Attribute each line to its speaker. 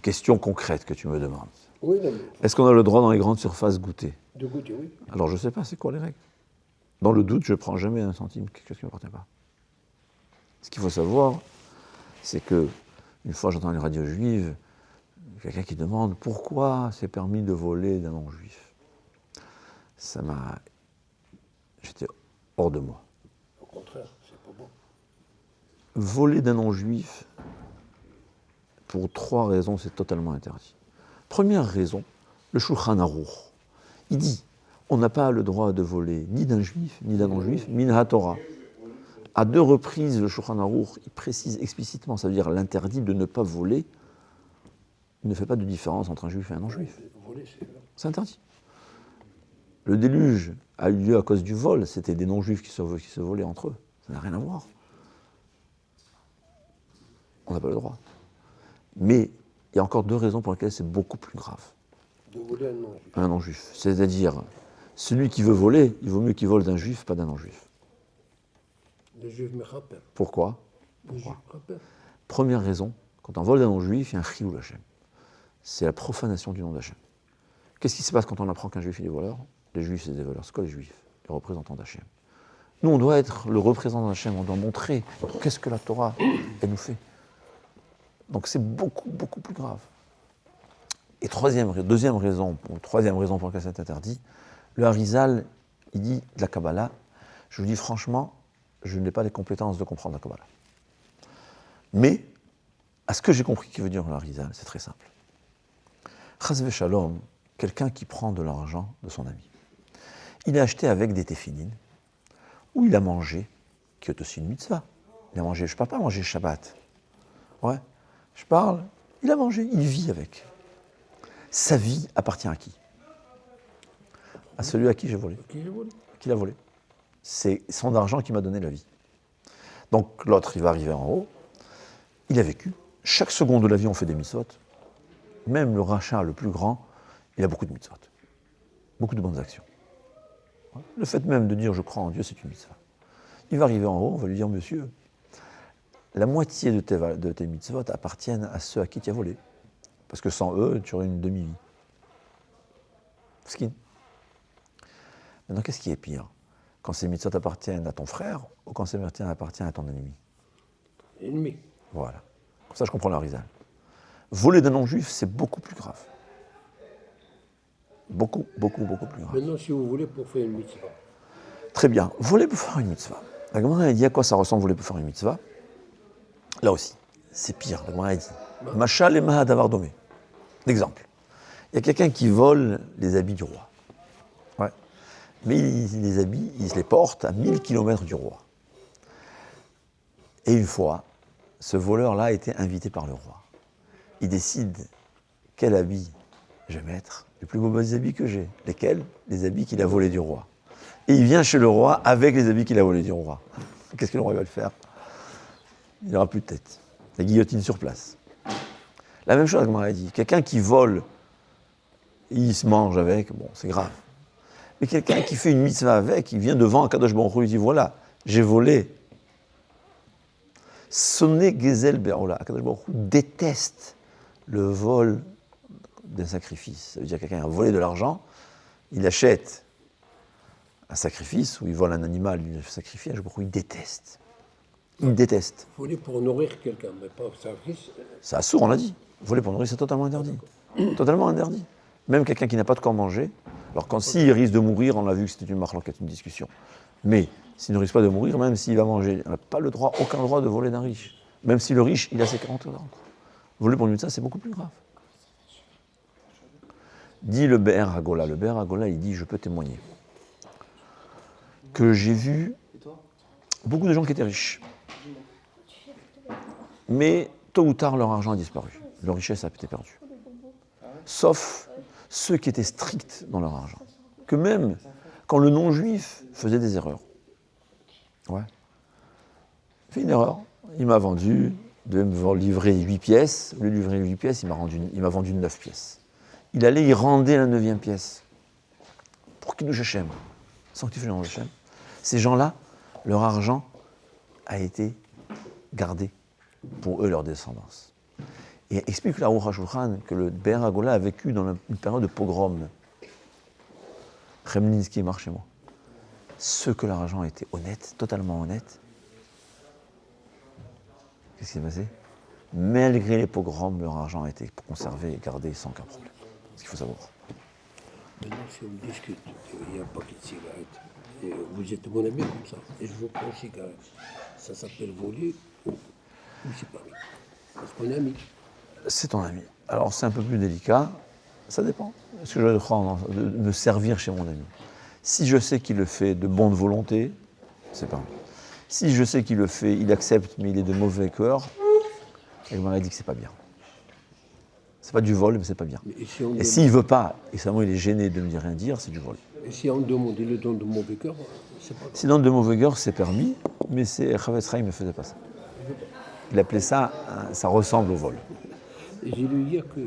Speaker 1: question concrète que tu me demandes.
Speaker 2: Oui, non, mais
Speaker 1: Est-ce qu'on a le droit dans les grandes surfaces goûter?
Speaker 2: de goûter, oui.
Speaker 1: Alors je ne sais pas, c'est quoi les règles? Dans le doute, je ne prends jamais un centime, quelque chose qui ne m'appartient pas. Ce qu'il faut savoir, c'est que, une fois j'entends une radio juive, quelqu'un qui demande pourquoi c'est permis de voler d'un non-juif. Ça m'a... J'étais hors de moi.
Speaker 2: Au contraire, c'est pas bon.
Speaker 1: Voler d'un non-juif, pour 3 raisons, c'est totalement interdit. Première raison, le Shulchan Aruch. Il dit, on n'a pas le droit de voler ni d'un juif, ni d'un non-juif, min ha-Torah. À 2 reprises, le Shulchan Aruch, il précise explicitement, ça veut dire l'interdit de ne pas voler, il ne fait pas de différence entre un juif et un non-juif.
Speaker 2: Voler, c'est vrai.
Speaker 1: C'est interdit. Le déluge a eu lieu à cause du vol, c'était des non-juifs qui se volaient entre eux. Ça n'a rien à voir. On n'a pas le droit. Mais il y a encore 2 raisons pour lesquelles c'est beaucoup plus grave.
Speaker 2: De voler un non-juif.
Speaker 1: Un non-juif. C'est-à-dire, celui qui veut voler, il vaut mieux qu'il vole d'un juif, pas d'un non-juif.
Speaker 2: Le juif mechaper.
Speaker 1: Pourquoi?
Speaker 2: Le juif mechaper.
Speaker 1: Première raison, quand on vole d'un non-juif, il y a un chilul Hashem. C'est la profanation du nom d'Hachem. Qu'est-ce qui se passe quand on apprend qu'un juif est voleur? Les juifs, c'est des voleurs. C'est quoi les juifs? Les représentants d'Hachem. Nous, on doit être le représentant d'Hachem, on doit montrer qu'est-ce que la Torah, elle nous fait. Donc c'est beaucoup, beaucoup plus grave. Et troisième raison pour laquelle c'est interdit, le Harizal, il dit de la Kabbalah, je vous dis franchement, je n'ai pas les compétences de comprendre la Kabbalah. Mais, à ce que j'ai compris qu'il veut dire le Harizal, c'est très simple. Chas v'shalom, quelqu'un qui prend de l'argent de son ami. Il a acheté avec des téphilines, ou il a mangé, qui est aussi une mitzvah. Il a mangé, je ne parle pas manger Shabbat. Ouais, je parle, il a mangé, il vit avec. Sa vie appartient à qui? À celui à qui j'ai volé.
Speaker 2: Qui le vole?
Speaker 1: Qui l'a volé. C'est son argent qui m'a donné la vie. Donc l'autre, il va arriver en haut, il a vécu. Chaque seconde de la vie, on fait des mitzvot. Même le rachat le plus grand, il a beaucoup de mitzvot. Beaucoup de bonnes actions. Le fait même de dire je crois en Dieu, c'est une mitzvah. Il va arriver en haut, on va lui dire monsieur, la moitié de tes mitzvot appartiennent à ceux à qui tu as volé. Parce que sans eux, tu aurais une demi-vie. Skin. Maintenant, qu'est-ce qui est pire? Quand ces mitzvot appartiennent à ton frère ou quand ces mitzvot appartiennent à ton ennemi?
Speaker 2: Ennemi.
Speaker 1: Voilà. Comme ça, je comprends le Harizal. Voler d'un non-juif, c'est beaucoup plus grave. Beaucoup, beaucoup, beaucoup plus grave.
Speaker 2: Maintenant, si vous voulez, pour faire une mitzvah.
Speaker 1: Très bien. Voler pour faire une mitzvah. La Gemara dit à quoi ça ressemble voler pour faire une mitzvah? Là aussi, c'est pire. La Gemara dit Machal et Mahad Avar Domé. Exemple. Il y a quelqu'un qui vole les habits du roi. Ouais. Mais les habits, il se les porte à 1000 km du roi. Et une fois, ce voleur-là a été invité par le roi. Il décide quel habit je vais mettre, les plus beaux habits que j'ai. Lesquels? Les habits qu'il a volés du roi. Et il vient chez le roi avec les habits qu'il a volés du roi. Qu'est-ce que le roi va le faire? Il n'aura plus de tête. La guillotine sur place. La même chose, comme on a dit. Quelqu'un qui vole, il se mange avec, bon, c'est grave. Mais quelqu'un qui fait une mitzvah avec, il vient devant Akadosh Baruch Hu, il dit voilà, j'ai volé. Sonné Gezel Be'ola. Akadosh Baruch Hu déteste le vol d'un sacrifice. Ça veut dire que quelqu'un a volé de l'argent, il achète un sacrifice, ou il vole un animal, il le sacrifie, Akadosh Baruch Hu, il déteste. Il déteste.
Speaker 2: Voler pour nourrir quelqu'un, mais pas sacrifice.
Speaker 1: C'est assourd, on l'a dit. Voler pour nourrir, c'est totalement interdit. Totalement interdit. Même quelqu'un qui n'a pas de quoi manger, alors quand s'il risque de mourir, on l'a vu que c'était une marloquette, une discussion. Mais s'il ne risque pas de mourir, même s'il va manger, il n'a pas le droit, aucun droit de voler d'un riche. Même si le riche, il a ses 40 ans. Voler pour une ça, c'est beaucoup plus grave. Dit le Be'er Hagola. Le Be'er Hagola, il dit, je peux témoigner que j'ai vu beaucoup de gens qui étaient riches. Mais tôt ou tard, leur argent a disparu. Leur richesse a été perdue. Sauf ceux qui étaient stricts dans leur argent. Que même quand le non-juif faisait des erreurs. Ouais. Il fait une erreur. Il m'a vendu, devait me livrer 8 pièces. Au lieu de livrer 8 pièces, il m'a vendu 9 pièces. Il allait y rendre la 9e pièce. Pour qu'il nous Hachem. Sanctifie le nom de Hachem. Ces gens-là, leur argent a été gardé pour eux, leur descendance. Et explique la Aruch HaShulchan que le Be'er HaGola a vécu dans une période de pogrom. Kremlinski est mort chez moi. Ceux que l'argent était honnête, totalement honnête, qu'est-ce qui s'est passé? Malgré les pogroms, leur argent a été conservé et gardé sans aucun problème. C'est ce qu'il faut savoir.
Speaker 2: Maintenant, si on discute, il y a un paquet de cigarettes, et vous êtes mon ami comme ça, et je vous prends une cigarette, ça s'appelle voler ou c'est pas bien. Parce qu'on est amis.
Speaker 1: C'est ton ami. Alors c'est un peu plus délicat, ça dépend. Est-ce que je vais prendre de me servir chez mon ami? Si je sais qu'il le fait de bonne volonté, c'est pas mal. Si je sais qu'il le fait, il accepte, mais il est de mauvais cœur, il m'a dit que c'est pas bien. C'est pas du vol, mais c'est pas bien. Et s'il veut pas, et seulement il est gêné de me dire rien dire, c'est du vol.
Speaker 2: Et si on demande, il le donne de mauvais cœur, c'est pas grave.
Speaker 1: Si donne de mauvais cœur, c'est permis, mais Chavetz Chaim ne faisait pas ça. Il appelait ça, ça ressemble au vol.
Speaker 2: Et j'ai lu hier que